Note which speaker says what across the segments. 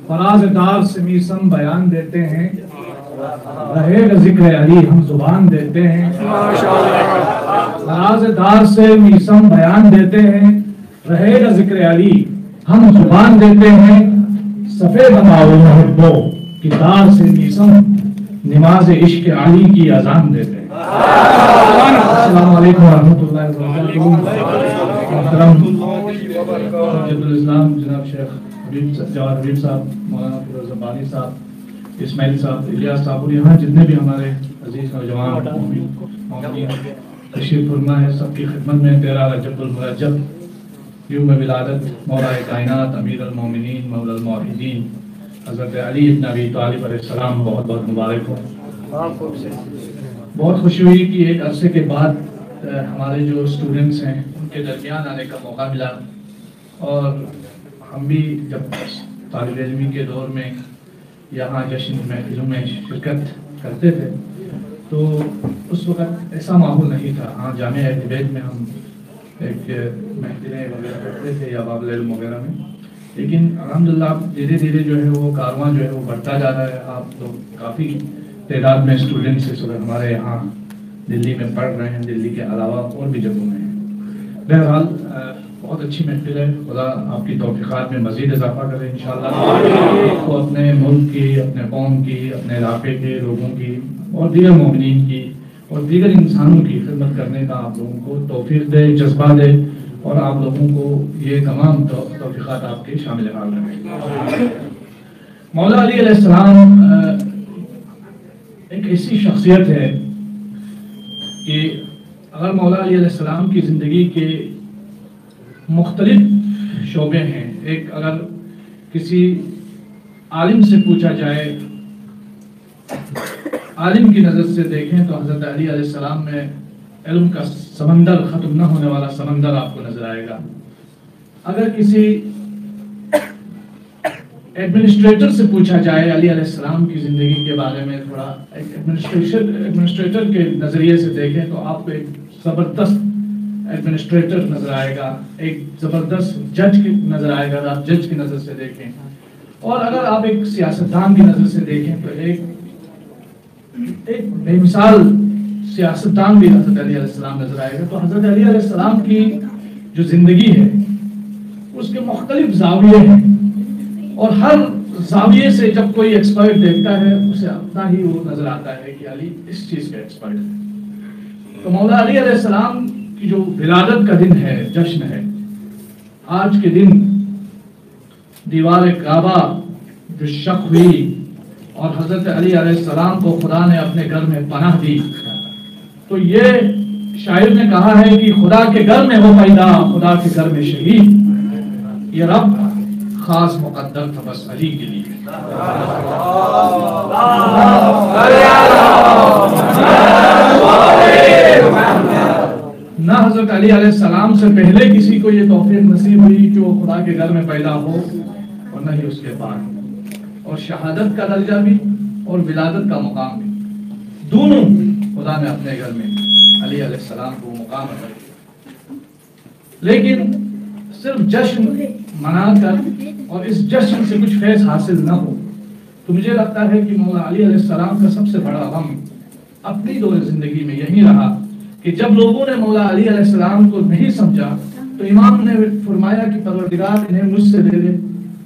Speaker 1: فراز دار سے میسم بیان دیتے ہیں، رہے گا ذکر علی ہم زبان دیتے ہیں۔ فراز دار سے میسم بیان دیتے ہیں، رہے گا ذکر علی ہم زبان دیتے ہیں۔ سفید ماؤ محبو کی تار سے میسم نماز عشق علی کی اذان دیتے ہیں۔ السلام علیکم ورحمۃ اللہ وبرکاتہ۔ محترم حجت الاسلام جناب شیخ جواد حبیب صاحب، مولانا فیروز زبانی صاحب، اسماعیل صاحب، الیاس صاحب، اور یہاں جتنے بھی ہمارے عزیز نوجوان تشریف فرما ہے، سب کی خدمت میں 13 رجب المرجب یوم ولادت مولا کائنات امیر المومنین مولا الموحدین حضرت علی بن ابی طالب علیہ السلام بہت بہت مبارک ہو۔ بہت خوشی ہوئی کہ ایک عرصے کے بعد ہمارے جو اسٹوڈنٹس ہیں ان کے درمیان آنے کا موقع ملا، اور ہم بھی جب طالب علمی کے دور میں یہاں جشن محفلوں میں شرکت کرتے تھے تو اس وقت ایسا ماحول نہیں تھا۔ ہاں جامعہ طبیعت میں ہم ایک محفلیں وغیرہ کرتے تھے یا باب العلم وغیرہ میں، لیکن الحمدللہ دھیرے دھیرے جو ہے وہ کارواں جو ہے وہ بڑھتا جا رہا ہے۔ آپ لوگ کافی تعداد میں اسٹوڈنٹس اس وقت ہمارے یہاں دلی میں پڑھ رہے ہیں، دلی کے علاوہ اور بھی جگہوں میں ہیں۔ بہرحال بہت اچھی محفل ہے، خدا آپ کی توفیقات میں مزید اضافہ کرے انشاءاللہ۔ تو اپنے ملک کی، اپنے قوم کی، اپنے علاقے کے لوگوں کی اور دیگر مومنین کی اور دیگر انسانوں کی خدمت کرنے کا آپ لوگوں کو توفیق دے، جذبہ دے، اور آپ لوگوں کو یہ تمام توفیقات آپ کے شامل حال رکھیں۔ مولا علی علیہ السلام ایک ایسی شخصیت ہے کہ اگر مولا علی علیہ السلام کی زندگی کے مختلف شعبے ہیں، ایک اگر کسی عالم سے پوچھا جائے، عالم کی نظر سے دیکھیں تو حضرت علی علیہ السلام میں علم کا سمندر، ختم نہ ہونے والا سمندر آپ کو نظر آئے گا۔ اگر کسی ایڈمنسٹریٹر سے پوچھا جائے علی علیہ السلام کی زندگی کے بارے میں، تھوڑا ایڈمنسٹریٹر کے نظریے سے دیکھیں تو آپ کو ایک زبردست ایڈمنسٹریٹر نظر آئے گا، ایک زبردست جج نظر آئے گا آپ جج کی نظر سے دیکھیں، اور اگر آپ ایک سیاستدان کی نظر سے دیکھیں تو ایک بے مثال سیاستدان بھی حضرت علی علیہ السلام نظر آئے گا۔ تو حضرت علی علیہ السلام کی جو زندگی ہے اس کے مختلف زاویے ہیں، اور ہر زاویے سے جب کوئی ایکسپرٹ دیکھتا ہے اسے اپنا ہی وہ نظر آتا ہے کہ علی اس چیز کا ایکسپرٹ ہے۔ تو مولا علی علیہ السلام کی جو ولادت کا دن ہے، جشن ہے، آج کے دن دیوار کعبہ جو شق ہوئی اور حضرت علی علیہ السلام کو خدا نے اپنے گھر میں پناہ دی، تو یہ شاعر نے کہا ہے کہ خدا کے گھر میں وہ پیدا، خدا کے گھر میں شہید، یہ رب خاص مقدر تھا بس علی کے لیے۔ نہ حضرت علی علیہ السلام سے پہلے کسی کو یہ توفیق نصیب ہوئی کہ وہ خدا کے گھر میں پیدا ہو، اور نہ ہی اس کے بعد، اور شہادت کا درجہ بھی اور ولادت کا مقام بھی، دونوں خدا نے اپنے گھر میں علی علیہ السلام کو مقام عطا کیا۔ لیکن صرف جشن منا کر اور اس جشن سے کچھ فیض حاصل نہ ہو، تو مجھے لگتا ہے کہ مولا علی علیہ السلام کا سب سے بڑا غم اپنی دور زندگی میں یہی رہا کہ جب لوگوں نے مولا علی علیہ السلام کو نہیں سمجھا تو امام نے فرمایا کہ پروردگار انہیں مجھ سے لے لے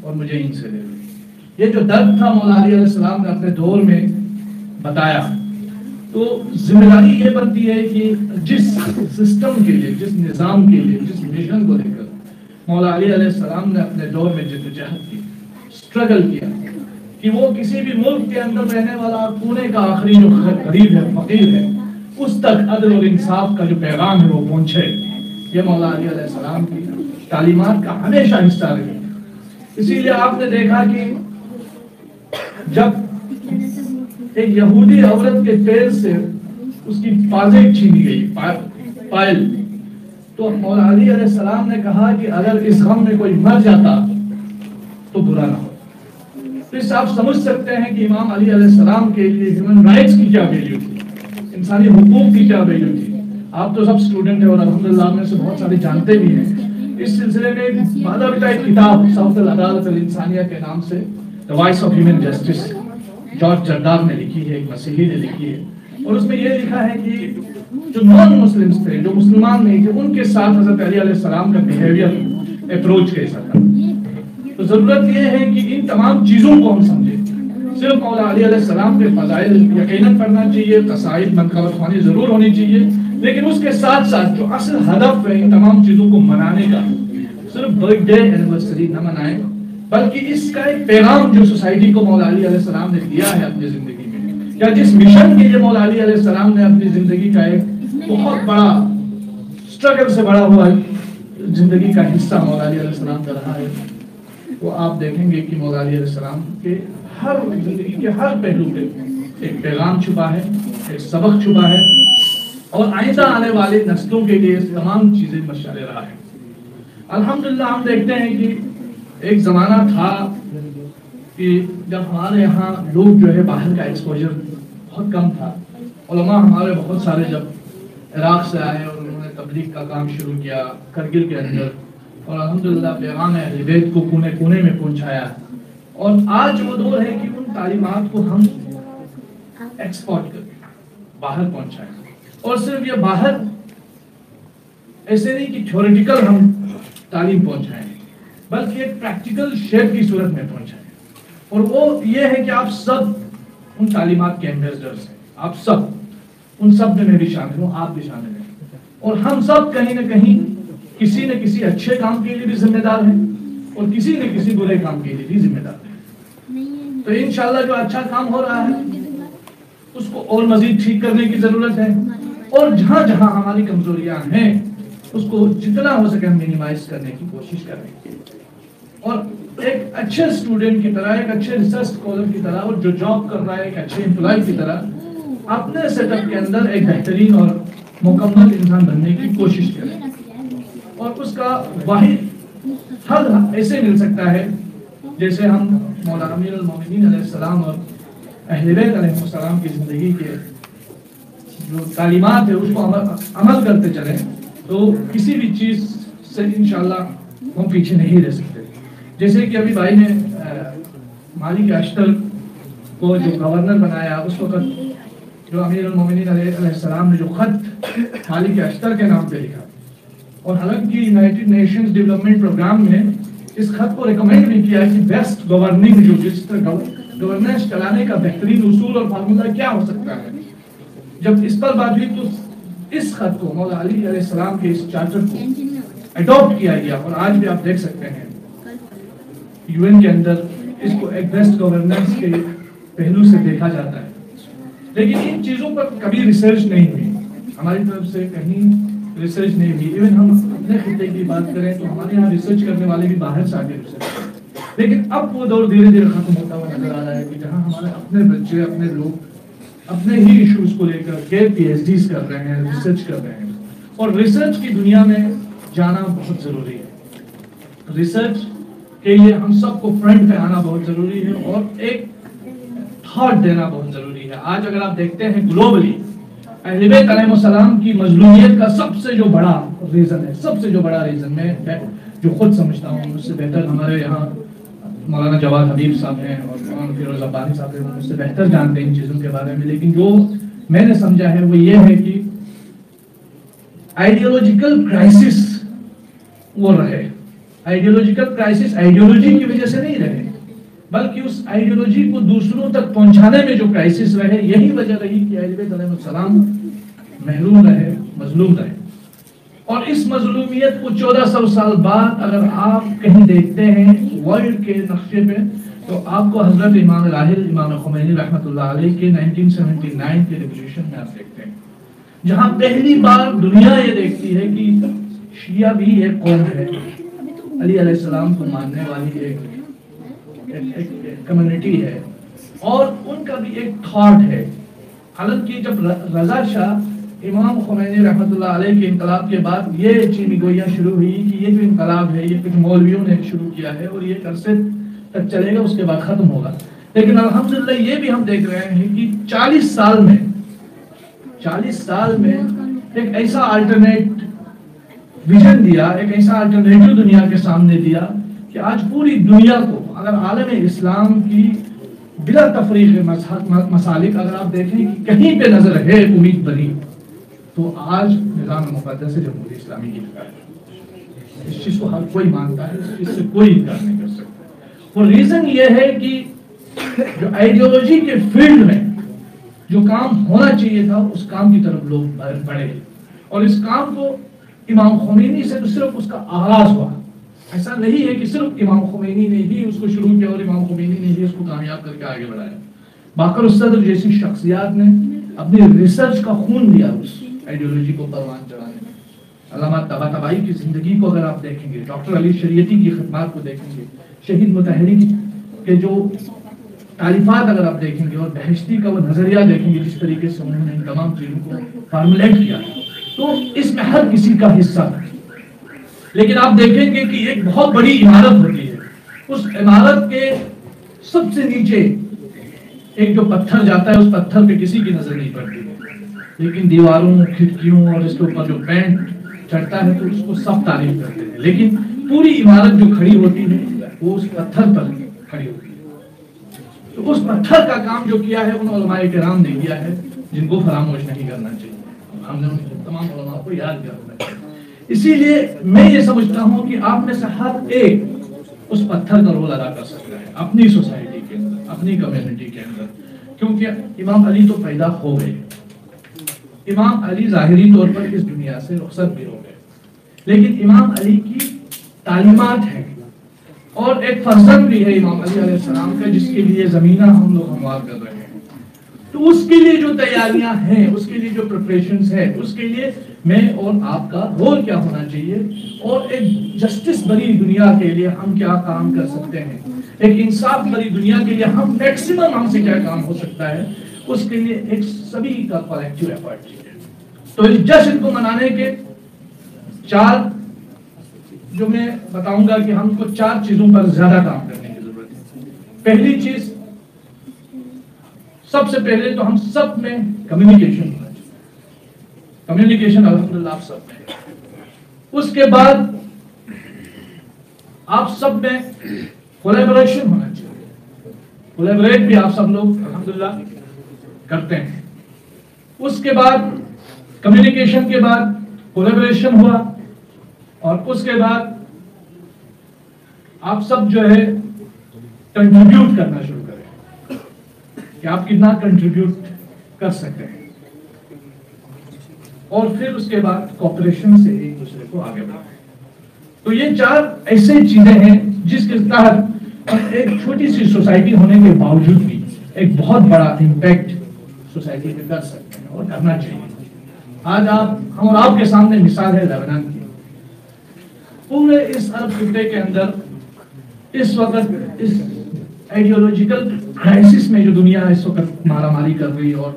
Speaker 1: اور مجھے ان سے لے لے۔ یہ جو درد تھا مولا علی علیہ السلام نے اپنے دور میں بتایا، تو ذمہ داری یہ بنتی ہے کہ جس سسٹم کے لیے، جس نظام کے لیے، جس مشن کو لے کر مولا علی علیہ السلام نے اپنے دور میں جدوجہد کی، اسٹرگل کیا کہ وہ کسی بھی ملک کے اندر رہنے والا کونے کا آخری جو غریب ہے، فقیر ہے، اس تک عدل اور انصاف کا جو پیغام ہے وہ پہنچے، یہ مولا علی علیہ السلام کی تعلیمات کا ہمیشہ حصہ رہی۔ اسی لیے آپ نے دیکھا کہ جب ایک یہودی عورت کے پیر سے اس کی پازیب چھینی گئی، پائل، تو مولا علی علیہ السلام نے کہا کہ اگر اس غم میں کوئی مر جاتا تو برا نہ ہو۔ تو اس سے آپ سمجھ سکتے ہیں کہ امام علی علیہ السلام کے لیے ہیومن رائٹس کی کیا ویلیو تھی، انسانی حقوق کی کیا ویلیو تھی۔ آپ تو سب اسٹوڈنٹ ہیں اور الحمدللہ میں سے بہت سارے جانتے بھی ہیں۔ اس سلسلے میں مادہ بتا ایک کتاب صوت العدالت الانسانیہ کے نام سے the voice of human justice George Jordac نے لکھی ہے، ایک مسیحی نے لکھی ہے، اور اس میں یہ لکھا ہے کہ جو نان مسلمس تھے، جو مسلمان نہیں تھے، ان کے ساتھ حضرت علی علیہ السلام کا بیہیویئر اپروچ کیسا تھا. تو ضرورت یہ ہے کہ ان تمام چیزوں کو ہم سمجھیں. صرف مولا علی علیہ السلام کے فضائل یقیناً پڑھنا چاہیے، قصائد منقبت خوانی ضرور ہونی چاہیے، لیکن اس کے ساتھ ساتھ جو اصل ہدف ہے ان تمام چیزوں کو منانے کا، صرف برتھ ڈے اینیورسری نہ منائیں، بلکہ اس کا ایک پیغام جو سوسائٹی کو مولا علی علیہ السلام نے دیا ہے اپنی زندگی میں، یا جس مشن کے لیے مولا علی علیہ السلام نے اپنی زندگی کا ایک بہت بڑا اسٹرگل سے بڑا ہوا زندگی کا حصہ مولا علی علیہ السلام کا رہا ہے، وہ آپ دیکھیں گے کہ مولا علی علیہ السلام کے ہر زندگی کے ہر پہلو پہ ایک پیغام چھپا ہے، ایک سبق چھپا ہے، اور آئندہ آنے والے نسلوں کے لیے تمام چیزیں مشعل راہ ہیں. الحمدللہ ہم دیکھتے ہیں کہ ایک زمانہ تھا کہ جب ہمارے یہاں لوگ جو ہے باہر کا ایکسپوجر بہت کم تھا. علماء ہمارے بہت سارے جب عراق سے آئے اور انہوں نے تبلیغ کا کام شروع کیا کرگل کے اندر، اور الحمدللہ پیغام اہل بیت کو کونے کونے میں پہنچایا. اور آج وہ دور ہے کہ ان تعلیمات کو ہم ایکسپورٹ کریں، باہر پہنچائیں، اور صرف یہ باہر ایسے نہیں کہ تھیوریٹیکل ہم تعلیم پہنچائیں، بلکہ ایک پریکٹیکل شیپ کی صورت میں پہنچائیں. اور وہ یہ ہے کہ آپ سب ان تعلیمات کے ایمبیسڈرز ہیں، آپ سب، ان سب میں بھی شامل ہوں، آپ بھی شامل ہیں، اور ہم سب کہیں نہ کہیں کسی نہ کسی اچھے کام کے لیے بھی ذمہ دار ہیں اور کسی نہ کسی برے کام کے لیے بھی ذمہ دار ہیں. تو انشاءاللہ جو اچھا کام ہو رہا ہے اس کو اور مزید ٹھیک کرنے کی ضرورت ہے، اور جہاں جہاں ہماری کمزوریاں ہیں اس کو جتنا ہو سکے ہم مینیمائز کرنے کی کوشش کریں، اور ایک اچھے اسٹوڈنٹ کی طرح، ایک اچھے ریسرچ اسکالر کی طرح، اور جو جاب کر رہا ہے ایک اچھے امپلائی کی طرح اپنے سیٹ اپ کے اندر ایک بہترین اور مکمل انسان بننے کی کوشش کریں. اور اس کا واحد حل ایسے مل سکتا ہے جیسے ہم مولانا امیر المومنین علیہ السلام اور اہل بیت علیہ السلام کی زندگی کے جو تعلیمات ہے اس کو عمل کرتے چلیں تو کسی بھی چیز سے انشاءاللہ ہم پیچھے نہیں رہ سکتے. جیسے کہ ابھی بھائی نے مالک اشتر کو جو گورنر بنایا، اس وقت جو امیر المومنین علیہ السلام نے جو خط مالک اشتر کے نام پہ لکھا، اور حالانکہ یونائٹڈ نیشنز ڈیولپمنٹ پروگرام میں اس خط کو ریکمینڈ بھی کیا کہ بیسٹ گورننگ، جو جس طرح گورننس چلانے کا بہترین اصول اور فارمولہ کیا ہو سکتا ہے. جب اس پر بات ہوئی تو اس خط کو مولا علی علیہ السلام کے اس چارٹر کو اڈاپٹ کیا گیا، اور آج بھی آپ دیکھ سکتے ہیں یو این کے اندر اس کو ایک بیسٹ گورننس کے پہلو سے دیکھا جاتا ہے. لیکن ان چیزوں پر کبھی ریسرچ نہیں ہوئی ہماری طرف سے، کہیں ریسرچ نہیں ہوئی. ایون ہم اپنے خطے کی بات کریں تو ہمارے یہاں ریسرچ کرنے والے بھی باہر سے آگے ریسرچ کریں. لیکن اب وہ دور دھیرے دھیرے ختم ہوتا ہوا نظر آ رہا ہے کہ جہاں ہمارے اپنے بچے، اپنے لوگ اپنے ہی ایشوز کو لے کر کے پی ایچ ڈیز کر رہے ہیں، ریسرچ کر رہے ہیں. اور ریسرچ کی دنیا میں جانا بہت ضروری ہے. ریسرچ کے لیے ہم سب کو فرنٹ پہ آنا بہت ضروری ہے، اور ایک تھاٹ دینا بہت ضروری ہے. آج اگر آپ دیکھتے ہیں گلوبلی اہل بیت علیہ السلام کی مظلومیت کا سب سے جو بڑا ریزن ہے، سب سے جو بڑا ریزن میں جو خود سمجھتا ہوں، اس سے بہتر ہمارے یہاں مولانا جواد حبیب صاحب ہیں اور مولانا فیروز عبانی صاحب ہیں، اس سے بہتر جانتے ہیں ان چیزوں کے بارے میں. لیکن جو میں نے سمجھا ہے وہ یہ ہے کہ آئیڈیولوجیکل کرائسس وہ رہے. آئیڈیولوجیکل کرائسس آئیڈیولوجی کی وجہ سے نہیں رہے، بلکہ اس آئیڈیولوجی کو دوسروں تک پہنچانے میں جو کرائسس رہے، یہی وجہ رہی کہ اہل بیت علیہ السلام محروم رہے، مظلوم رہے. اور اس مظلومیت کو 1400 سال بعد اگر آپ کہیں دیکھتے ہیں ورلڈ کے نقشے پہ، تو آپ کو حضرت امام راحل امام خمینی رحمۃ اللہ علیہ کے 1979 کے ریولیوشن میں آپ دیکھتے ہیں، جہاں پہلی بار دنیا یہ دیکھتی ہے کہ شیعہ بھی ایک قوم ہے، علی علیہ السلام کو ماننے والی ایک کمیونٹی ہے، اور ان کا بھی ایک تھاٹ ہے. حالانکہ جب رضا شاہ امام خمینی رحمۃ اللہ علیہ کے انقلاب کے بعد یہ چینی گوئیاں شروع ہوئی کہ یہ جو انقلاب ہے یہ کچھ مولویوں نے شروع کیا ہے اور یہ عرصے تک چلے گا، اس کے بعد ختم ہوگا. لیکن الحمدللہ یہ بھی ہم دیکھ رہے ہیں کہ 40 سال میں ایک ایسا الٹرنیٹ ویژن دیا، ایک ایسا الٹرنیٹو دنیا کے سامنے دیا کہ آج پوری دنیا کو اگر عالم اسلام کی بلا تفریق مسالک اگر آپ دیکھیں کہ کہیں پہ نظر ہے امید بنی تو آج نظام مقدس جمہوریہ اسلامی کی جگہ ہے. اس چیز کو ہر کوئی مانتا ہے, اس چیز سے کوئی انکار نہیں کر سکتا. اور ریزن یہ ہے کہ جو آئیڈیالوجی کے فیلڈ میں جو کام ہونا چاہیے تھا اس کام کی طرف لوگ بڑھے, اور اس کام کو امام خمینی سے تو صرف اس کا آغاز ہوا. ایسا نہیں ہے کہ صرف امام خمینی نے ہی اس کو شروع کیا اور امام خمینی نے ہی اس کو کامیاب کر کے آگے بڑھایا. باقر الصدر جیسی شخصیات نے اپنی ریسرچ کا خون دیا اس آئیڈیالوجی کو پروان چڑھانے میں. علامہ طباطبائی کی زندگی کو اگر آپ دیکھیں گے, ڈاکٹر علی شریعتی کی خدمات کو دیکھیں گے, شہید مطہری کے جو تعریفات اگر آپ دیکھیں گے اور بہشتی کا وہ نظریہ دیکھیں گے, جس طریقے سے انہوں نے ان تمام چیزوں کو فارمولیٹ کیا, تو اس میں ہر کسی کا حصہ تھا. لیکن آپ دیکھیں گے کہ ایک بہت بڑی عمارت ہوتی ہے, اس عمارت کے سب سے نیچے ایک جو پتھر جاتا ہے اس پتھر پہ کسی کی نظر نہیں پڑتی ہے, لیکن دیواروں, کھڑکیوں اور اس کے اوپر جو پینٹ چڑھتا ہے تو اس کو سب تعریف کرتے ہیں. لیکن پوری عمارت جو کھڑی ہوتی ہے وہ اس پتھر پر کھڑی ہوتی ہے. تو اس پتھر کا کام جو کیا ہے ان علماء کرام نے کیا ہے, جن کو فراموش نہیں کرنا چاہیے. ہم نے تمام علماء کو یاد کرنا چاہیے. اسی لیے میں یہ سمجھتا ہوں کہ آپ میں سے ہر ایک اس پتھر کا رول ادا کر سکتا ہے اپنی سوسائٹی کے اندر, اپنی کمیونٹی کے اندر. کیونکہ امام علی تو پیدا ہو گئے, امام علی ظاہری طور پر اس دنیا سے رخصت بھی ہو گئے, لیکن امام علی کی تعلیمات ہیں اور ایک فرزند بھی ہے امام علی علیہ السلام کا, جس کے لیے زمینہ ہم لوگ ہموار کر رہے ہیں. تو اس کے لیے جو تیاریاں ہیں, اس کے لیے جو پریپریشنز ہیں, اس کے لیے میں اور آپ کا رول کیا ہونا چاہیے, اور ایک جسٹس بری دنیا کے لیے ہم کیا کام کر سکتے ہیں, ایک انصاف بری دنیا کے لیے ہم میکسیمم ہم سے کیا کام ہو سکتا ہے, اس کے لیے ایک سبھی کا کلیکٹیو ایفرٹ چاہیے. تو اس جشن کو منانے کے 4 جو میں بتاؤں گا کہ ہم کو 4 چیزوں پر زیادہ کام کرنے کی ضرورت ہے. پہلی چیز, سب سے پہلے تو ہم سب میں کمیونیکیشن ہونا چاہیے. کمیونیکیشن الحمدللہ آپ سب میں. اس کے بعد آپ سب میں کولیبریشن ہونا چاہیے. کولیبریٹ بھی آپ سب لوگ الحمدللہ کرتے ہیں. اس کے بعد کمیونیکیشن کے بعد کولیبریشن ہوا, اور اس کے بعد آپ سب جو ہے کنٹریبیوٹ کرنا شروع کریں کہ آپ کتنا کنٹریبیوٹ کر سکتے ہیں, اور پھر اس کے بعد کوپریشن سے ایک دوسرے کو آگے بڑھائیں. تو یہ 4 ایسے چیزیں ہیں جس کے تحت ایک چھوٹی سی سوسائٹی ہونے کے باوجود بھی ایک بہت بڑا امپیکٹ سوسائٹی میں کر سکتے ہیں اور کرنا چاہیے. آج ہم اور آپ کے سامنے مثال ہے لبنان کی. پورے اس عرب خطے کے اندر اس وقت اس آئیڈیالوجیکل کرائسس میں جو دنیا اس وقت مارا ماری کر رہی, اور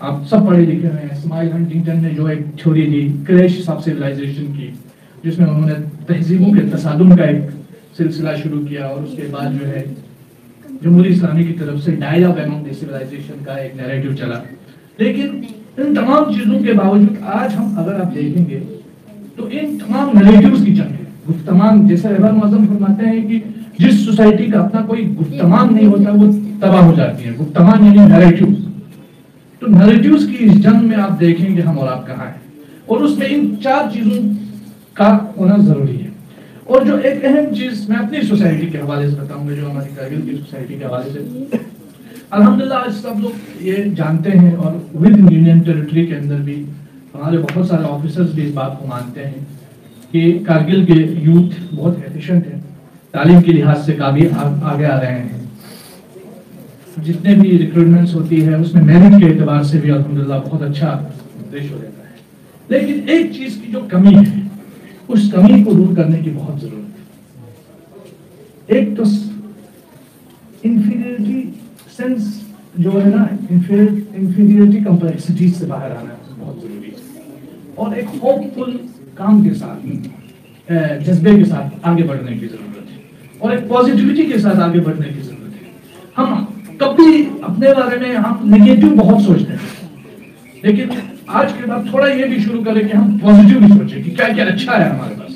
Speaker 1: آپ سب پڑھے لکھے ہیں, اسماعیل ہنٹنگٹن نے جو ایک theory the crash of civilisation کی, جس میں انہوں نے تہذیبوں کے تصادم کا ایک سلسلہ شروع کیا, اور اس کے بعد جو ہے جمہوریہ اسلامی کی طرف سے ڈائیلاگ امانگ دی سیولائزیشن کا ایک نیریٹو چلا. لیکن ان تمام چیزوں کے باوجود آج ہم اگر آپ دیکھیں گے تو ان تمام نیریٹوز کی جنگ ہے. گفتمان, جیسے رہبر معظم فرماتے ہیں کہ جس سوسائٹی کا اپنا کوئی گفتمان نہیں ہوتا وہ تباہ ہو جاتی ہے. گفتمان یعنی نیریٹوز. تو نیریٹوز کی اس جنگ میں آپ دیکھیں گے ہم اور آپ کہاں ہیں, اور اس میں ان 4 چیزوں کا ہونا ضروری ہے. اور جو ایک اہم چیز میں اپنی سوسائٹی کے حوالے سے بتاؤں گا, جو ہماری کارگل کی سوسائٹی کے حوالے سے, الحمدللہ سب لوگ یہ جانتے ہیں, اور ود یونین ٹیریٹری کے اندر بھی ہمارے بہت سارے آفیسرز بھی اس بات کو مانتے ہیں کہ کارگل کے یوتھ بہت ایفیشنٹ ہے, تعلیم کے لحاظ سے کافی آگے آ رہے ہیں. جتنے بھی ریکروٹمنٹس ہوتی ہے اس میں میرٹ کے اعتبار سے بھی الحمدللہ بہت اچھا ریشو رہتا ہے. لیکن ایک چیز کی جو کمی ہے, اس کمی کو دور کرنے کی بہت ضرورت ہے. ایک تو انفیریٹی سینس جو ہے نا, انفیریٹی کمپلیکسٹیز سے باہر آنا بہت ضروری ہے, اور ایک ہوپ فل کام کے ساتھ, جذبے کے ساتھ آگے بڑھنے کی ضرورت ہے, اور ایک پازیٹیوٹی کے ساتھ آگے بڑھنے کی ضرورت ہے. ہم کبھی اپنے بارے میں ہم نیگیٹو بہت سوچتے ہیں, لیکن آج کے بعد تھوڑا یہ بھی شروع کریں کہ ہم پازیٹیو بھی سوچیں کہ کیا کیا اچھا ہے ہمارے پاس.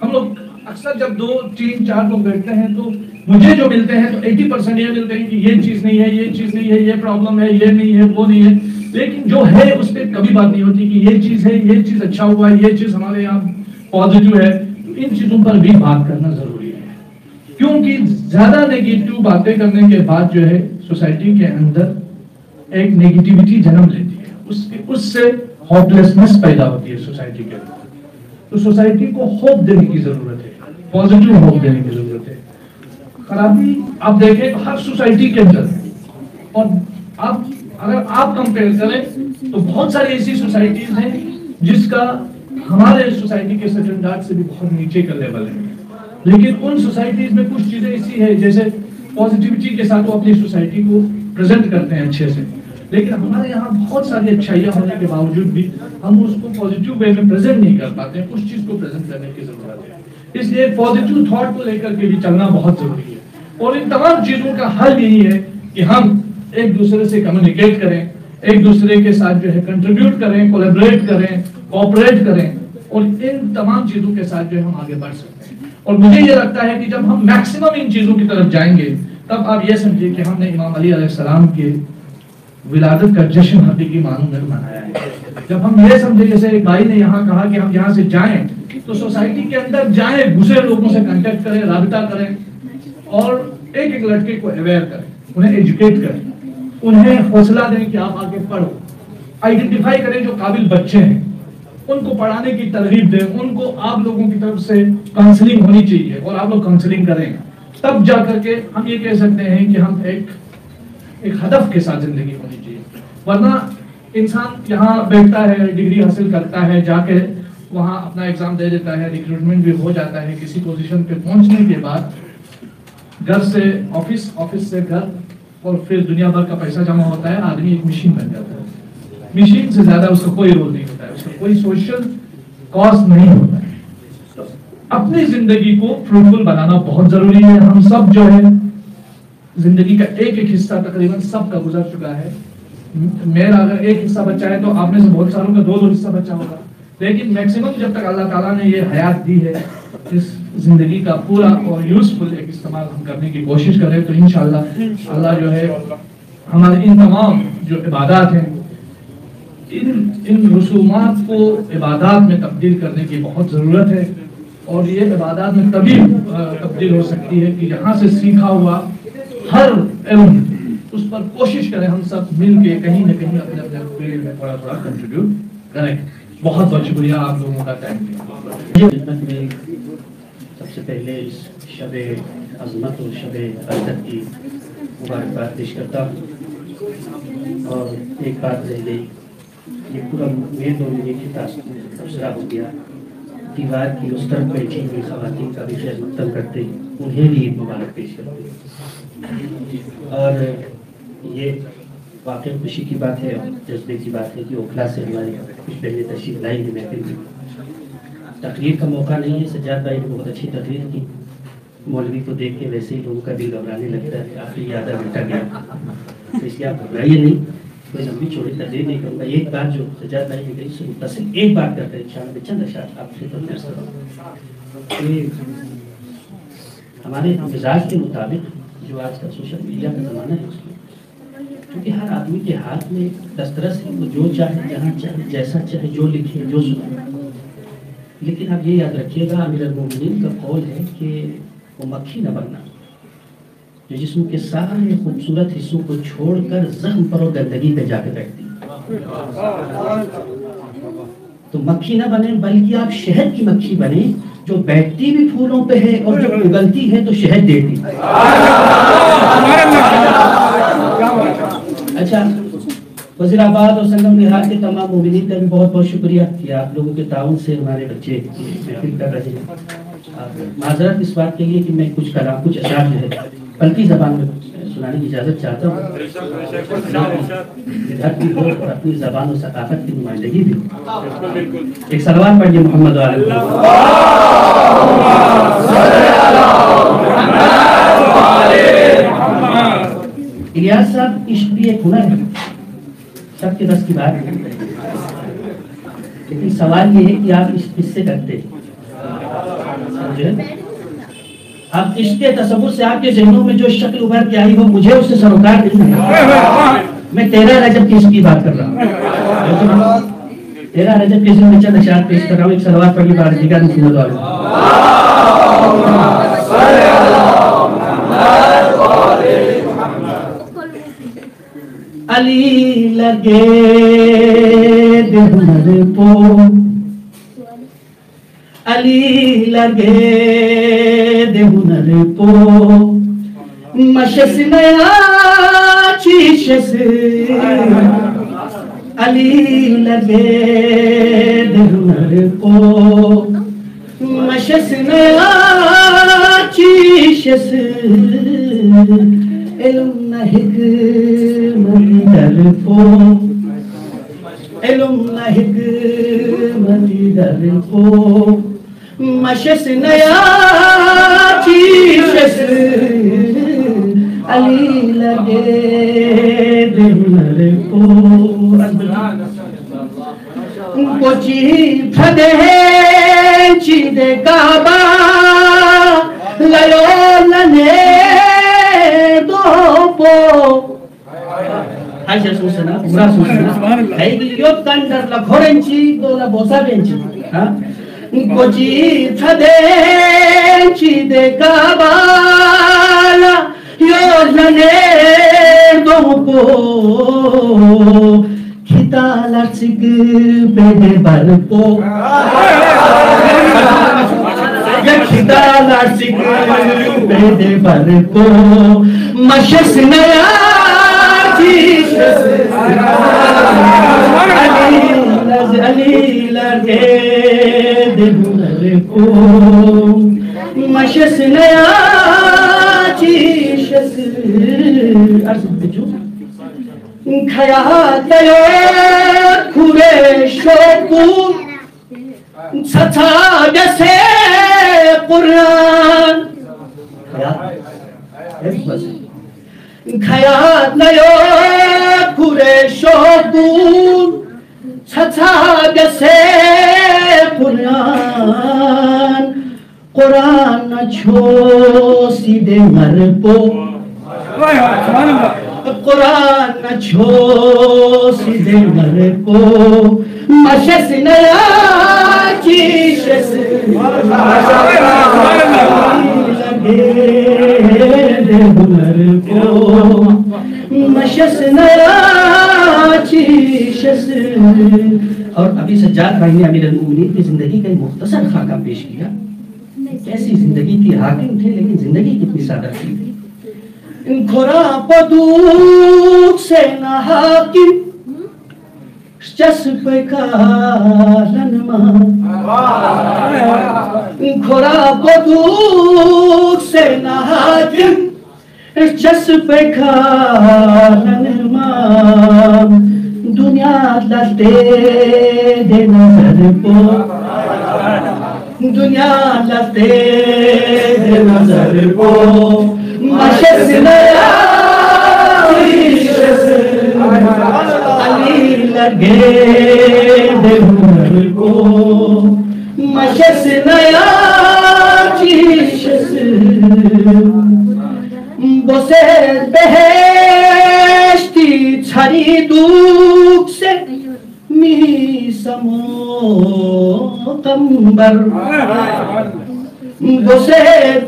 Speaker 1: ہم لوگ اکثر جب 2 3 4 لوگ بیٹھتے ہیں تو مجھے جو ملتے ہیں تو 80% یہ ملتے ہیں کہ یہ چیز نہیں ہے، یہ چیز نہیں ہے، یہ پرابلم ہے، یہ نہیں ہے، وہ نہیں ہے، لیکن جو ہے اس پہ کبھی بات نہیں ہوتی کہ یہ چیز ہے، یہ چیز اچھا ہوا ہے، یہ چیز ہمارے یہاں پازیٹیو ہے. ان چیزوں پر بھی بات کرنا ضروری ہے، کیونکہ زیادہ نیگیٹو باتیں کرنے کے بعد جو ہے سوسائٹی کے اندر ایک نیگیٹیوٹی جنم لیتی ہے، اس سے ہوپ لیسنس پیدا ہوتی ہے سوسائٹی کے اندر. تو سوسائٹی کو ہوپ دینے کی ضرورت ہے، پازیٹیو ہوپ دینے کی ضرورت ہے. خرابی آپ دیکھیں ہر سوسائٹی کے اندر، اور اگر آپ کمپیئر کریں تو بہت ساری ایسی سوسائٹیز ہیں جس کا ہمارے سوسائٹی کے اسٹینڈرڈ سے بھی بہت نیچے کا لیول ہے، لیکن ان سوسائٹیز میں کچھ چیزیں ایسی ہیں جیسے پازیٹیوٹی کے ساتھ وہ اپنی سوسائٹی کو پریزنٹ کرتے ہیں اچھے سے، لیکن ہمارے یہاں بہت ساری اچھائیاں ہونے کے باوجود بھی ہم اس کو پازیٹیو وے میں پریزنٹ نہیں کر پاتے ہیں. اس چیز کو پریزنٹ کرنے کی ضرورت ہے، اس لیے پازیٹیو تھاٹ کو لے کر کے بھی چلنا بہت ضروری ہے. اور ان تمام چیزوں کا حل یہی ہے کہ ہم ایک دوسرے سے کمیونیکیٹ کریں، ایک دوسرے کے ساتھ جو ہے کنٹریبیوٹ کریں، کولیبریٹ کریں، کوآپریٹ کریں، اور ان تمام چیزوں کے ساتھ جو ہے ہم آگے بڑھ سکتے ہیں. اور مجھے یہ لگتا ہے کہ جب ہم میکسیمم ان چیزوں کی طرف جائیں گے تب آپ یہ سمجھیں کہ ہم نے امام علی علیہ السلام کے ولادت کا جشن حقیقی معنوں میں منایا ہے. جب ہم یہ سمجھے، جیسے ایک بھائی نے یہاں کہا کہ ہم یہاں سے جائیں تو سوسائٹی کے اندر جائیں، دوسرے لوگوں سے کنٹیکٹ کریں، رابطہ کریں، اور ایک ایک لڑکے کو اویئر کریں، انہیں ایجوکیٹ کریں، انہیں حوصلہ دیں کہ آپ آگے پڑھو، آئیڈینٹیفائی کریں جو قابل بچے ہیں، ان کو پڑھانے کی ترغیب دیں، ان کو آپ لوگوں کی طرف سے کاؤنسلنگ ہونی چاہیے اور آپ لوگ کاؤنسلنگ کریں، تب جا کر کے ہم یہ کہہ سکتے ہیں کہ ہم ایک ہدف کے ساتھ زندگی ہونی چاہیے. ورنہ انسان یہاں بیٹھتا ہے، ڈگری حاصل کرتا ہے، جا کے وہاں اپنا ایگزام دے دیتا ہے، ریکروٹمنٹ بھی ہو جاتا ہے، کسی پوزیشن پہ پہنچنے کے بعد گھر سے آفس، آفس سے گھر، اور پھر دنیا بھر کا پیسہ جمع ہوتا ہے، آدمی ایک مشین بن جاتا ہے. مشین سے زیادہ اس کا کوئی رول نہیں ہوتا ہے، اس کا کوئی سوشل کاز نہیں ہوتا ہے. اپنی زندگی کو فروٹفل بنانا بہت ضروری ہے. ہم سب جو ہے زندگی کا ایک ایک حصہ تقریباً سب کا گزر چکا ہے. میرا اگر ایک حصہ بچا ہے تو آپ میں سے بہت ساروں کا 2 حصہ بچا ہوگا، لیکن میکسیمم جب تک اللہ تعالیٰ نے یہ حیات دی ہے، اس زندگی کا پورا اور یوزفل ایک استعمال ہم کرنے کی کوشش کریں تو انشاءاللہ اللہ جو ہے ہمارے ان تمام جو عبادات ہیں، ان رسومات کو عبادات میں تبدیل کرنے کی بہت ضرورت ہے. اور یہ عبادات میں تبھی تبدیل ہو سکتی ہے کہ یہاں سے سیکھا ہوا ہر علم اس پر کوشش کریں ہم سب مل کے کہیں نہ کہیں اپنے اپنے فیلڈ میں تھوڑا تھوڑا کنٹریبیوٹ کریں. بہت بہت شکریہ آپ لوگوں کا ٹائم
Speaker 2: میں سب سے پہلے اس شب عظمت اور شب عزت کی مبارکباد پیش کرتا ہوں. اور ایک بات رہ گئی، یہ پورا میرے اور میرے کی تبصرہ ہو گیا. دیوار کی اس طرف بیٹھی ہوئی خواتین کا بھی خیر مقدم کرتے، انہیں بھی مبارک پیش کرتے. اور یہ واقعی خوشی کی بات ہے اور جذبے کی بات ہے کہ اوکھلا سے ہماری کچھ پہلے تشریف لائی ہے. محفل میں تقریر کا موقع نہیں ہے. سجاد بھائی نے بہت اچھی تقریر کی. مولوی کو دیکھ کے ویسے ہی لوگوں کا دل گھبرانے لگتا ہے. آخری آدھا گھنٹہ گیا، تو اس لیے آپ گھبرائیے نہیں، کوئی لمبی چوڑی تقریر نہیں کروں گا. ایک بات جو سجاد بھائی نے کہی اس سے متصل ایک بات کرتے ہیں شان میں چند اشعار آپ سے تفسیر کروں. ہمارے مزاج کے مطابق جو آج کا سوشل میڈیا کا زمانہ ہے، اس میں کیونکہ ہر آدمی کے ہاتھ میں دسترس ہے، وہ جو چاہے جہاں چاہے جیسا چاہے جو لکھے جو سنے. لیکن اب یہ یاد رکھیے گا، امیر المومنین کا قول ہے کہ وہ مکھی نہ بننا جو جسم کے سارے خوبصورت حصوں کو چھوڑ کر زخم پر اور گندگی پہ جا کے بیٹھتی. تو مکھی نہ بنے، بلکہ آپ شہد کی مکھی بنے جو بیٹھتی بھی پھولوں پہ ہے اور جب اگلتی ہے تو شہد دیتی. اچھا، وزیر آباد اور سنگم نہاد کے تمام مومنین کا بھی بہت بہت شکریہ کہ آپ لوگوں کے تعاون سے ہمارے بچے محفل کر رہے ہیں. معذرت اس بات کے لیے کہ میں کچھ کلام کچھ اشعار جو ہے پلکی زبان میں سنانے کی اجازت چاہتا ہوں. ادھر بھی ہو اور اپنی زبان و ثقافت کی نمائندگی بھی ہو. ایک سلوات پڑھیے محمد علیہ. الیاس صاحب، عشق بھی ایک ہنر ہے، سب کے بس کی بات ہے، لیکن سوال یہ ہے کہ آپ اس کس سے کرتے ہیں. جو ہے اب اس کے تصور سے آپ کے ذہنوں میں جو شکل ابھر کے آئی ہو مجھے اس سے سروکار نہیں ہے. میں 13 رجب کی اس کی بات کر رہا ہوں. 13 رجب کے ذمہ چند اشعار پیش کر رہا ہوں. ایک صلوات پڑھی بار دیگر محمد والے علی لگے دہنر پو علی لگے دہنر پو مشس نیا چیشس علی لگے دہنر پو مشس نیا چیشس علم نہک مدی در پو علم نہک مدی در پو مشس نیا چیشس علی لگے دہنر پو کوچی پھدے چید کعبہ لیو لنے دو پو ہائی شر سوسنا برا سوسنا ہائی گلیو تندر لکھورنچی دو لبوسا بینچی کوچی پھدے چید کعبہ لیو لنے دو پو کھتالا سگ پیدے بر پو کھتالا سگ پیدے بر پو مشس نیا چیشس علی لگے دہنر پو مشس نیا چیشس عرض بجو کھیا دیو کھوے شوکو چھتا جیسے قرآن کھیا دیو کھوے شوکو چھتا جیسے قرآن قرآن چھو سیدھے مر پو قرآن چھو سیدھے مر پو مشس نیا چیشس لگے دہنر پو مشس نیا چیشس. اور ابھی سجاد بھائی نے امیر المومنین کی زندگی کا ایک مختصر خاکہ پیش کیا. کیسی زندگی تھی, حاکم تھے لیکن زندگی کتنی سادہ تھی. کھرا پدوک سے نہ حاکم چسپ کا لنما کھرا پدوک سے نہ حاکم چسپ کا لنما دنیا لتے دے نظر پو دنیا لتے دے نظر پو مشس نیا چیشس علی لگے دہنر پو مشس نیا چیشس بسے بہشتی چھری دوک سے می سمو کمبر بسے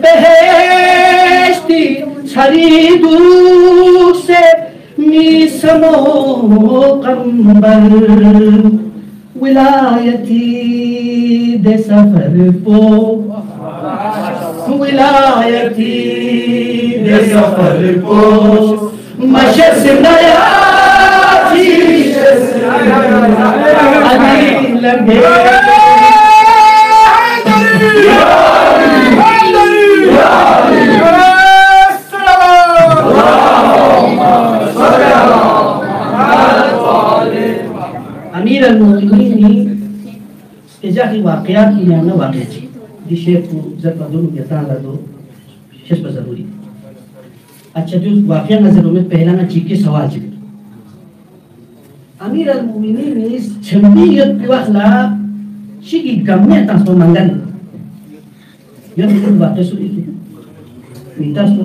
Speaker 2: بہشتی چھری دور سے می سمو کمبر ولایتی دے سفر پو ولایتی دے سفر پو مشس نیا چیشس علی لگے امیر المومنین اجاقی واقعات کی نامنا واقع چی دی شیخ کو ذکر دونوں کے تاں دو شش پر ضروری. اچھا جو واقعہ نظروں میں پہلا نا چیک کے سوال چی امیر المومنین اس چھمبیت کی وقلا شکی گمیں تاسو منگن Yo no tengo bate su hijo. ¿Mitas tú?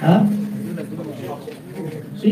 Speaker 2: ¿Ah? ¿Sí?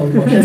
Speaker 2: option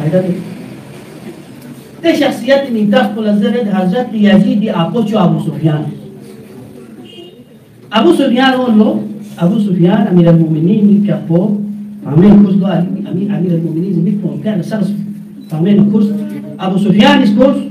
Speaker 2: هذا ده شخصيات من داخل الزرد حضرت يزيد أبوچو أبو سفيان أبو سفيان والله أبو سفيان أمير المؤمنين كفو عمين كورس دو أمير المؤمنين زميك ممكن سرس عمين كورس أبو سفيان إس course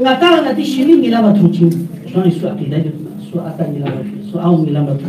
Speaker 2: ngata ngati shini ngila matruchi so isu akida so ata ngila so au ngila matru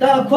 Speaker 2: ta ko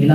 Speaker 2: ngila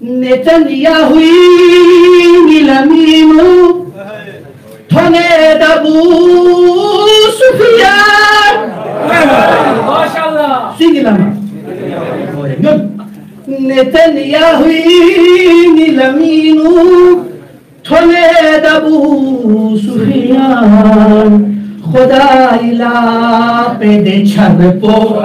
Speaker 2: Netanyahu Milaminu Tone Abu Sufyan MashaAllah Sing lama Good Netanyahu Milaminu Tone Abu Sufyan Khuda ila pede charpo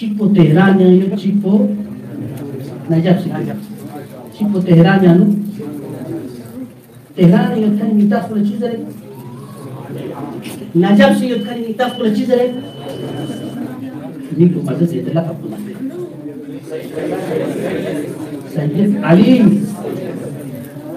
Speaker 2: Cipo Teheran yang Cipo Najab sih Cipo Teheran yang Teheran yang kan minta pula cizare Najab sih yang kan minta pula cizare ini tu masa saya telah kapal saya Ali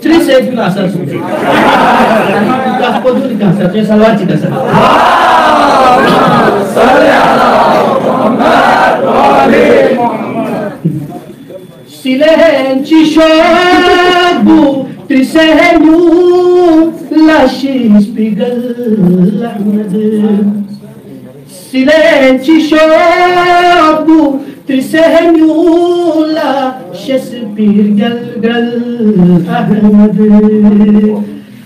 Speaker 2: Tri se guna asal suci. Dah podo di kasar, saya salawat di kasar. Salli ala Muhammad wa ali Muhammad. Silenti shobu, trisenyu, lashi spigal Ahmad. Silenti shobu, trisenyu, lashi spigal Ahmad.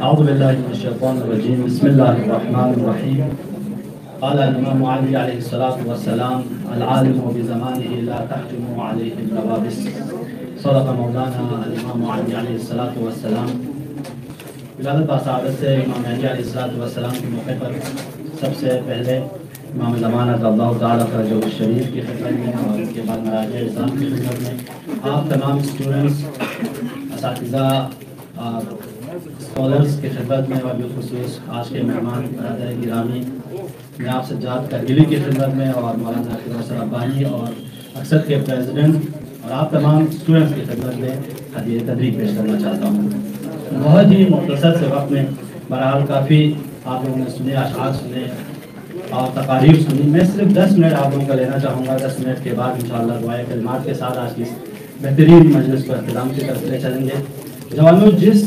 Speaker 2: أعوذ بالله من الشيطان الرجيم بسم الله الرحمن الرحيم قال الإمام علي عليه الصلاة والسلام العالم بزمانه لا تحجم عليه النوابس صدق مولانا الإمام علي عليه الصلاة والسلام ولادت باسعادت سے امام علی علیہ الصلاة والسلام کے موقع پر سب سے پہلے امام زمانہ رضی اللہ تعالیٰ فرجہ الشریف کی خدمت میں اور اس کے بعد مراجع اعظام کی خدمت میں آپ تمام اسٹوڈنٹس اساتذہ اسکالرس کی خدمت میں اور بالخصوص آج کے مہمان برادر گرامی جناب سجاد کرگلی کی خدمت میں اور مولانا اخیر ربانی اور اکثر کے پریزیڈنٹ اور آپ تمام اسٹوڈنٹس کی خدمت میں ہدیہ تبریک پیش کرنا چاہتا ہوں۔ بہت ہی مختصر سے وقت میں بہرحال کافی آپ لوگوں نے سنے، اشعار سنے اور تقاریر سنی۔ میں صرف 10 منٹ آپ لوگوں کا لینا چاہوں گا۔ 10 منٹ کے بعد انشاءاللہ دعائے کلمات کے ساتھ آج کی بہترین مجلس کو اختتام کی طرف لے چلیں گے۔ جوانوں، جس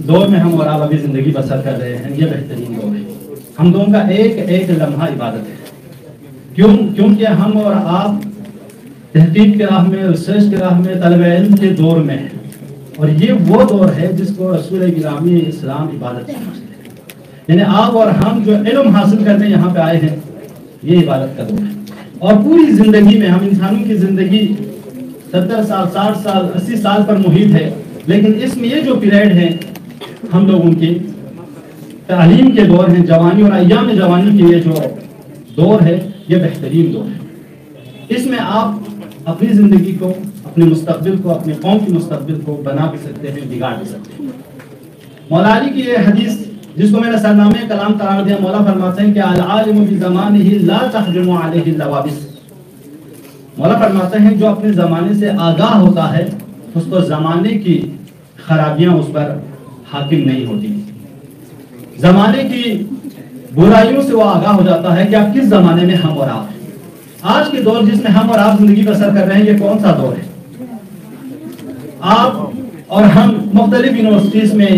Speaker 2: دور میں ہم اور آپ ابھی زندگی بسر کر رہے ہیں یہ بہترین دور ہے۔ ہم دونوں کا ایک ایک لمحہ عبادت ہے، کیونکہ ہم اور آپ تحقیق کے راہ میں، ریسرچ کے راہ میں، طلب علم کے دور میں ہیں، اور یہ وہ دور ہے جس کو رسول گرامی اسلام عبادت سمجھتے ہیں۔ یعنی آپ اور ہم جو علم حاصل کرنے یہاں پہ آئے ہیں یہ عبادت کا دور ہے، اور پوری زندگی میں ہم انسانوں کی زندگی 70 سال، 60 سال، 80 سال پر محیط ہے، لیکن اس میں یہ جو پیریڈ ہے ہم لوگوں کی تعلیم کے دور ہیں، جوانی اور ایام جوانی کے یہ جو دور ہے یہ بہترین دور ہے۔ اس میں آپ اپنی زندگی کو، اپنے مستقبل کو، اپنے قوم کی مستقبل کو بنا بھی سکتے ہیں، بگاڑ بھی سکتے ہیں۔ مولا علی کی یہ حدیث جس کو میں نے سرنامے کلام قرار دیا، مولا فرماتے ہیں کہ العالم بزمانہ لا تحجم علیہ اللوابس۔ مولا فرماتے ہیں جو اپنے زمانے سے آگاہ ہوتا ہے اس کو زمانے کی خرابیاں اس پر حاکم نہیں ہوتی، زمانے کی برائیوں سے وہ آگاہ ہو جاتا ہے کہ آپ کس زمانے میں ہم اور آپ ہیں۔ آج کے دور جس میں ہم اور آپ زندگی بسر کر رہے ہیں یہ کون سا دور ہے؟ آپ اور ہم مختلف یونیورسٹیز میں،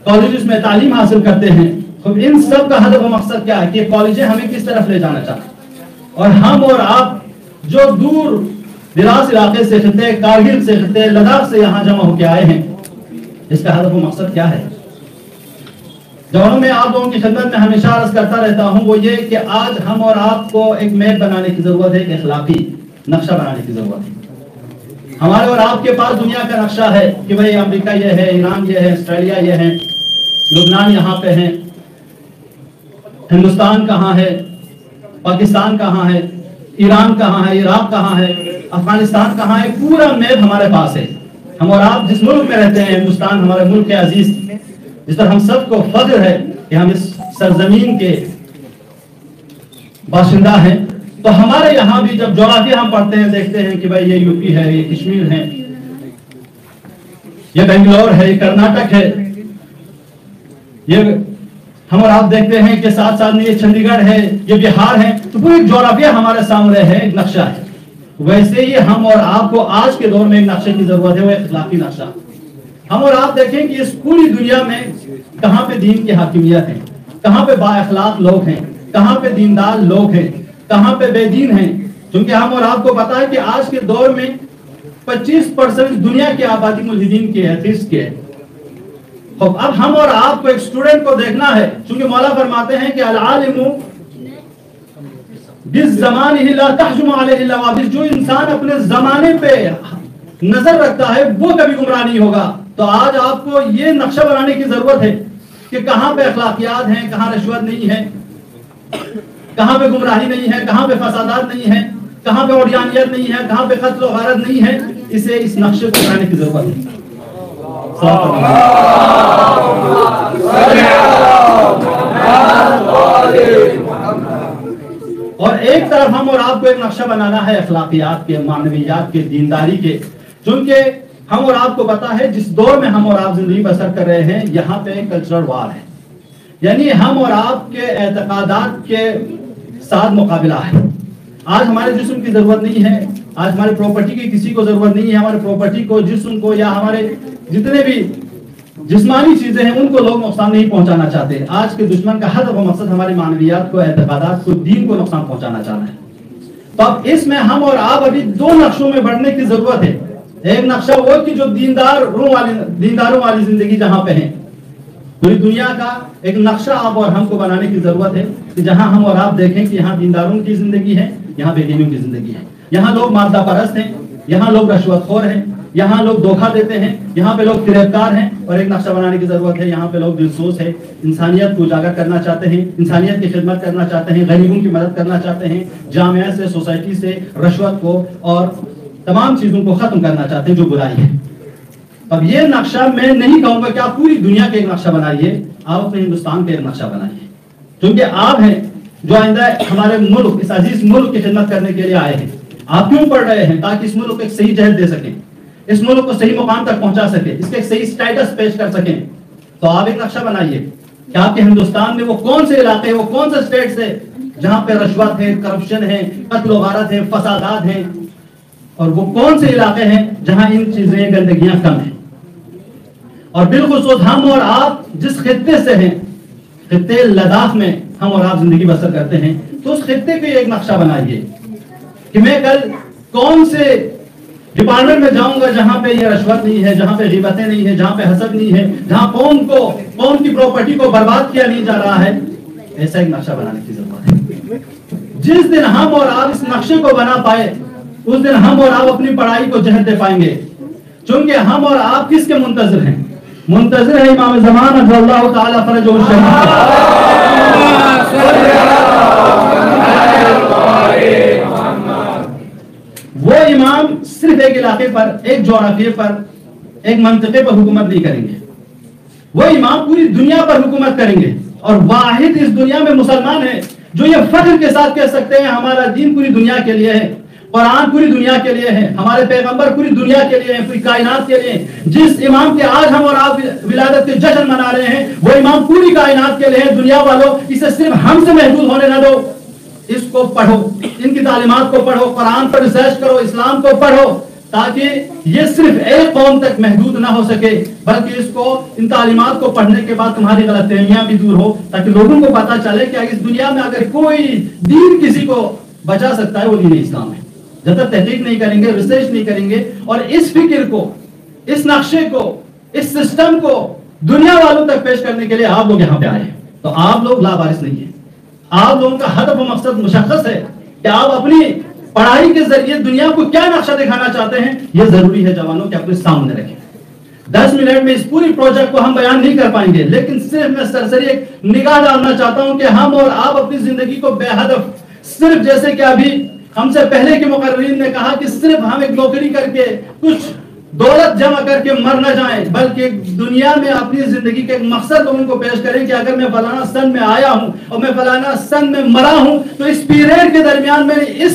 Speaker 2: کالجز میں تعلیم حاصل کرتے ہیں، تو ان سب کا ہدف و مقصد کیا ہے کہ کالجیں ہمیں کس طرف لے جانا چاہتے ہیں، اور ہم اور آپ جو دور دراز علاقے سے، خطے کارگل سے، خطے لداخ سے یہاں جمع ہو کے آئے ہیں، اس کا ہدف و مقصد کیا ہے؟ جوانوں، میں آپ لوگوں کی خدمت میں ہمیشہ عرض کرتا رہتا ہوں، وہ یہ کہ آج ہم اور آپ کو ایک میپ بنانے کی ضرورت ہے، ایک اخلاقی نقشہ بنانے کی ضرورت ہے۔ ہمارے اور آپ کے پاس دنیا کا نقشہ ہے کہ بھئی امریکہ یہ ہے، ایران یہ ہے، آسٹریلیا یہ ہے، لبنان یہاں پہ ہے، ہندوستان کہاں ہے، پاکستان کہاں ہے، ایران کہاں ہے، عراق کہاں ہے، افغانستان کہاں ہے، پورا میپ ہمارے پاس ہے۔ ہم اور آپ جس ملک میں رہتے ہیں، ہندوستان ہمارے ملک کے عزیز، جس پر ہم سب کو فخر ہے کہ ہم اس سرزمین کے باشندہ ہیں، تو ہمارے یہاں بھی جب جغرافیہ ہم پڑھتے ہیں دیکھتے ہیں کہ بھئی یہ یو پی ہے، یہ کشمیر ہے، یہ بنگلور ہے، یہ کرناٹک ہے، یہ ہم اور آپ دیکھتے ہیں کہ ساتھ ساتھ میں یہ چندی گڑھ ہے، یہ بہار ہے، تو پوری جغرافیہ ہمارے سامنے ہے، ایک نقشہ ہے۔ ویسے ہی ہم اور آپ کو آج کے دور میں ایک نقشے کی ضرورت ہے، وہ اخلاقی نقشہ۔ ہم اور آپ دیکھیں کہ اس پوری دنیا میں کہاں پہ دین کی حاکمیت ہے، کہاں پہ با اخلاق لوگ ہیں، کہاں پہ دیندار لوگ ہیں، کہاں پہ بے دین ہیں، کیونکہ ہم اور آپ کو پتا ہے کہ آج کے دور میں 25% دنیا کی آبادی ملحدین کی ہے، ایتھیسٹ کی ہے۔ اب ہم اور آپ کو ایک اسٹوڈنٹ کو دیکھنا ہے، چونکہ مولا فرماتے ہیں کہ العالم بالزمانہ لا تحجم علیہ اللوابس، جو انسان اپنے زمانے پہ نظر رکھتا ہے وہ کبھی گمراہ نہیں ہوگا۔ تو آج آپ کو یہ نقشہ بنانے کی ضرورت ہے کہ کہاں پہ اخلاقیات ہیں، کہاں رشوت نہیں ہے، کہاں پہ گمراہی نہیں ہے، کہاں پہ فسادات نہیں ہے، کہاں پہ اوریانیت نہیں ہے، کہاں پہ قتل و غارت نہیں ہے۔ اسے اس نقشے کو بنانے کی ضرورت ہے۔ اور ایک طرف ہم اور آپ کو ایک نقشہ بنانا ہے اخلاقیات کے، معنویات کے، دینداری کے، چونکہ ہم اور آپ کو پتا ہے جس دور میں ہم اور آپ زندگی بسر کر رہے ہیں یہاں پہ کلچرل وار ہے، یعنی ہم اور آپ کے اعتقادات کے ساتھ مقابلہ ہے۔ آج ہمارے جسم کی ضرورت نہیں ہے، آج ہمارے پراپرٹی کی کسی کو ضرورت نہیں ہے، ہمارے پراپرٹی کو، جسم کو، یا ہمارے جتنے بھی جسمانی چیزیں ہیں ان کو لوگ نقصان نہیں پہنچانا چاہتے۔ آج کے دشمن کا ہدف و مقصد ہماری معنویات کو، اعتقادات کو، دین کو نقصان پہنچانا چاہنا ہے۔ تو اب اس میں ہم اور آپ ابھی دو نقشوں میں بڑھنے کی ضرورت ہے۔ ایک نقشہ وہ کہ جو دینداروں والی زندگی جہاں پہ ہیں، پوری دنیا کا ایک نقشہ آپ اور ہم کو بنانے کی ضرورت ہے کہ جہاں ہم اور آپ دیکھیں کہ یہاں دینداروں کی زندگی ہے، یہاں بے دینوں کی زندگی ہے، یہاں لوگ مادہ پرست ہیں، یہاں لوگ رشوت خور ہیں، یہاں لوگ دھوکہ دیتے ہیں، یہاں پہ لوگ فریبکار ہیں، اور ایک نقشہ بنانے کی ضرورت ہے یہاں پہ لوگ دلسوز ہیں، انسانیت کو اجاگر کرنا چاہتے ہیں، انسانیت کی خدمت کرنا چاہتے ہیں، غریبوں کی مدد کرنا چاہتے ہیں، جامعہ سے، سوسائٹی سے رشوت کو اور تمام چیزوں کو ختم کرنا چاہتے ہیں جو برائی ہے۔ اب یہ نقشہ میں نہیں کہوں گا کہ آپ پوری دنیا کے ایک نقشہ بنائیے، آپ اپنے ہندوستان کے ایک نقشہ بنائیے، کیونکہ آپ ہیں جو آئندہ ہمارے ملک، اس عزیز ملک کی خدمت کرنے کے لیے آئے ہیں۔
Speaker 3: آپ کیوں پڑھ رہے ہیں؟ تاکہ اس ملک کو ایک صحیح جہت دے سکیں، اس ملک کو صحیح مقام تک پہنچا سکیں، اس کے ایک صحیح سٹیٹس پیش کر سکیں. تو آپ ایک نقشہ بنائیے کہ آپ کے ہندوستان میں وہ کون سے علاقے ہیں، وہ کون سے اسٹیٹس ہیں جہاں پہ رشوت ہے، کرپشن ہے، قتل و غارت ہے، فسادات ہیں، اور وہ کون سے علاقے ہیں جہاں ان چیزیں گندگیاں کم ہیں. اور بالخصوص ہم اور آپ جس خطے سے ہیں، خطے لداخ میں ہم اور آپ زندگی بسر کرتے ہیں، تو اس خطے پہ ایک نقشہ بنائیے کہ میں کل کون سے ڈپارٹمنٹ میں جاؤں گا جہاں پہ یہ رشوت نہیں ہے، جہاں پہ غیبتیں نہیں ہے، جہاں پہ حسد نہیں ہے، جہاں قوم کی پراپرٹی کو برباد کیا نہیں جا رہا ہے. ایسا ایک نقشہ بنانے کی ضرورت ہے. جس دن ہم اور آپ اس نقشے کو بنا پائے، اس دن ہم اور آپ اپنی پڑھائی کو جہت دے پائیں گے. چونکہ ہم اور آپ کس کے منتظر ہیں؟ منتظر ہے امام زمان رضی اللہ تعالی فرجہ الشریف. وہ امام صرف ایک علاقے پر، ایک جغرافیے پر، ایک منطقے پر حکومت نہیں کریں گے. وہ امام پوری دنیا پر حکومت کریں گے، اور واحد اس دنیا میں مسلمان ہے جو یہ فخر کے ساتھ کہہ سکتے ہیں ہمارا دین پوری دنیا کے لیے ہے، قرآن پوری دنیا کے لیے ہے، ہمارے پیغمبر پوری دنیا کے لیے ہیں، پوری کائنات کے لیے ہیں. جس امام کے آج ہم اور آپ ولادت کے جشن منا رہے ہیں، وہ امام پوری کائنات کے لیے ہیں. دنیا والوں اسے صرف ہم سے محدود ہونے نہ دو. اس کو پڑھو، ان کی تعلیمات کو پڑھو، قرآن پر ریسرچ کرو، اسلام کو پڑھو، تاکہ یہ صرف ایک قوم تک محدود نہ ہو سکے، بلکہ اس کو، ان تعلیمات کو پڑھنے کے بعد تمہاری غلط فہمیاں بھی دور ہو، تاکہ لوگوں کو پتا چلے کہ اس دنیا میں اگر کوئی دین کسی کو بچا سکتا ہے وہ دین اسلام ہے. جب تک تحقیق نہیں کریں گے، ریسرچ نہیں کریں گے، اور اس فکر کو، اس نقشے کو، اس سسٹم کو دنیا والوں تک پیش کرنے کے لیے آپ لوگ یہاں پہ آئے ہیں، تو آپ لوگ لاوارث نہیں ہیں. آپ لوگوں کا ہدف و مقصد مشخص ہے کہ آپ اپنی پڑھائی کے ذریعے دنیا کو کیا نقشہ دکھانا چاہتے ہیں. یہ ضروری ہے جوانوں کہ اپنے سامنے رکھیں. 10 منٹ میں اس پوری پروجیکٹ کو ہم بیان نہیں کر پائیں گے، لیکن صرف میں سرسری ایک نگاہ ڈالنا چاہتا ہوں کہ ہم اور آپ اپنی زندگی کو بے ہدف، صرف جیسے کہ ابھی ہم سے پہلے کے مقررین نے کہا کہ صرف ہم ایک نوکری کر کے، کچھ دولت جمع کر کے مر نہ جائیں، بلکہ دنیا میں اپنی زندگی کے ایک مقصد ان کو پیش کریں کہ اگر میں فلانا سن میں آیا ہوں اور میں فلانا سن میں مرا ہوں، تو اس پیریڈ کے درمیان میں اس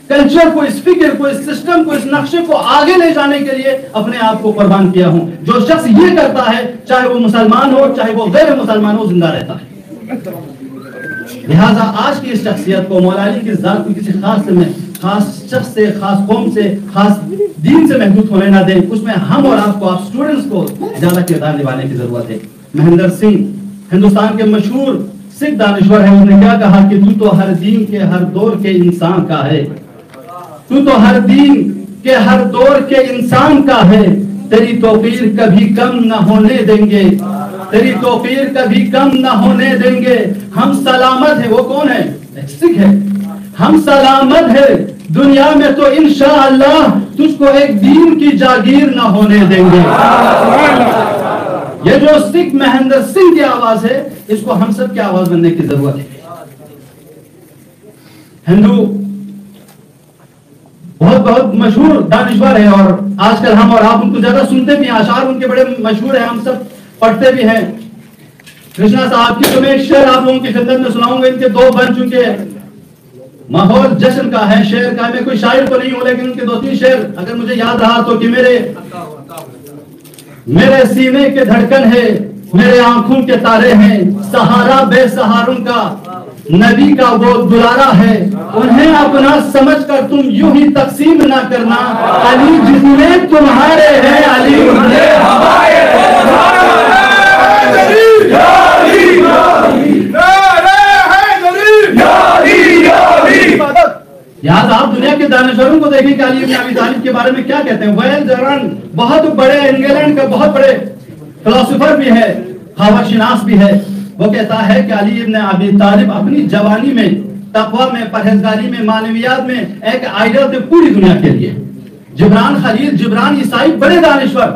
Speaker 3: کلچر کو، اس فکر کو، اس سسٹم کو، اس نقشے کو آگے لے جانے کے لیے اپنے آپ کو قربان کیا ہوں. جو شخص یہ کرتا ہے، چاہے وہ مسلمان ہو چاہے وہ غیر مسلمان ہو، زندہ رہتا ہے. لہٰذا آج کی اس شخصیت کو، مولا علی کی ذات کو کسی خاص شخص سے، خاص قوم سے، خاص دین سے محدود ہونے نہ دیں. اس میں ہم اور آپ کو، آپ اسٹوڈنٹس کو زیادہ کردار نبھانے کی ضرورت ہے. مہندر سنگھ ہندوستان کے مشہور سکھ دانشور ہیں. انہوں نے کیا کہا کہ تو ہر دین کے ہر دور کے انسان کا ہے، تو ہر دین کے ہر دور کے انسان کا ہے. تیری توقیر کبھی کم نہ ہونے دیں گے، تیری توقیر کبھی کم نہ ہونے دیں گے. ہم سلامت ہیں. وہ کون ہے؟ ایک سکھ ہے. ہم سلامت ہے دنیا میں تو انشاءاللہ تجھ کو ایک دین کی جاگیر نہ ہونے دیں گے. یہ جو سکھ مہندر سنگھ کی آواز ہے، اس کو ہم سب کی آواز بننے کی ضرورت ہے. ہندو بہت مشہور دانشور ہے، اور آج کل ہم اور آپ ان کو زیادہ سنتے بھی ہیں، اشعار ان کے بڑے مشہور ہیں، ہم سب پڑھتے بھی ہیں. کرشنا صاحب کی تو میں ایک شعر آپ لوگوں کی خدمت میں سناؤں گا. ان کے 2 بن چکے ہیں. ماحول جشن کا ہے، شعر کا. میں کوئی شاعر تو نہیں ہوں، لیکن ان کے 2-3 شعر اگر مجھے یاد رہا تو کہ میرے سینے کے دھڑکن ہے، میرے آنکھوں کے تارے ہیں، سہارا بے سہاروں کا نبی کا وہ دلارا ہے. انہیں اپنا سمجھ کر تم یوں ہی تقسیم نہ کرنا، علی جتنے تمہارے ہیں علی انہیں ہمارے یاد. آپ دنیا کے دانشوروں کو دیکھیں کہ علی بن ابی طالب کے بارے میں کیا کہتے ہیں. ویل جرن بہت بڑے انگلینڈ کا بہت بڑے فلسفر بھی ہے، خاور شناس بھی ہے. وہ کہتا ہے کہ علی بن ابی طالب اپنی جوانی میں، تقوی میں، پرہیزگاری میں، معنویات میں ایک آئیڈل تھے پوری دنیا کے لیے. جبران خلیل، جبران عیسائی بڑے دانشور،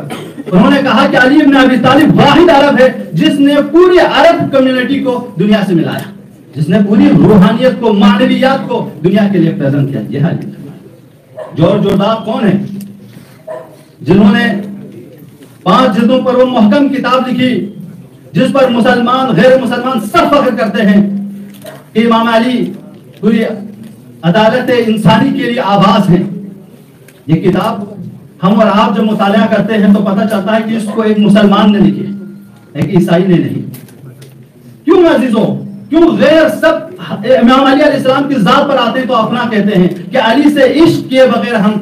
Speaker 3: انہوں نے کہا کہ علی بن ابی طالب واحد عرب ہے جس نے پوری عرب کمیونٹی کو دنیا سے ملایا، جس نے پوری روحانیت کو، معنویات کو دنیا کے لیے پریزنٹ کیا. یہ علی. جورج جورداق کون ہے؟ جنہوں نے 5 جلدوں پر وہ محکم کتاب لکھی جس پر مسلمان غیر مسلمان سب فخر کرتے ہیں کہ امام علی پوری عدالت انسانی کے لیے آواز ہیں. یہ کتاب ہم اور آپ جب مطالعہ کرتے ہیں تو پتہ چلتا ہے کہ اس کو ایک مسلمان نے لکھی ہے, ایک عیسائی نے نہیں. کیوں عزیزوں, کیوں غیر سب امام علی علیہ السلام کی ذات پر آتے ہیں تو اپنا کہتے ہیں کہ علی سے عشق کیے بغیر ہم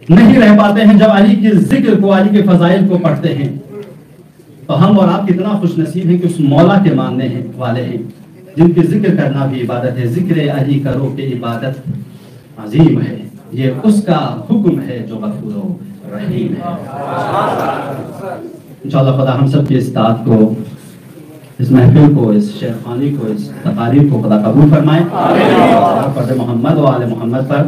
Speaker 3: نہیں رہ پاتے ہیں. جب علی کے ذکر کو, علی کے فضائل کو پڑھتے ہیں تو ہم اور آپ کتنا خوش نصیب ہیں کہ اس مولا کے ماننے والے ہیں جن کے ذکر کرنا بھی عبادت ہے. ذکر علی کرو کہ عبادت عظیم ہے, یہ اس کا حکم ہے جو غفور و رحیم ہے. انشاءاللہ خدا ہم سب کی استاد کو, اس محفل کو, اس شیخ خانی کو, اس تقاریر کو خدا قبول فرمائے. فرد محمد و آل محمد پر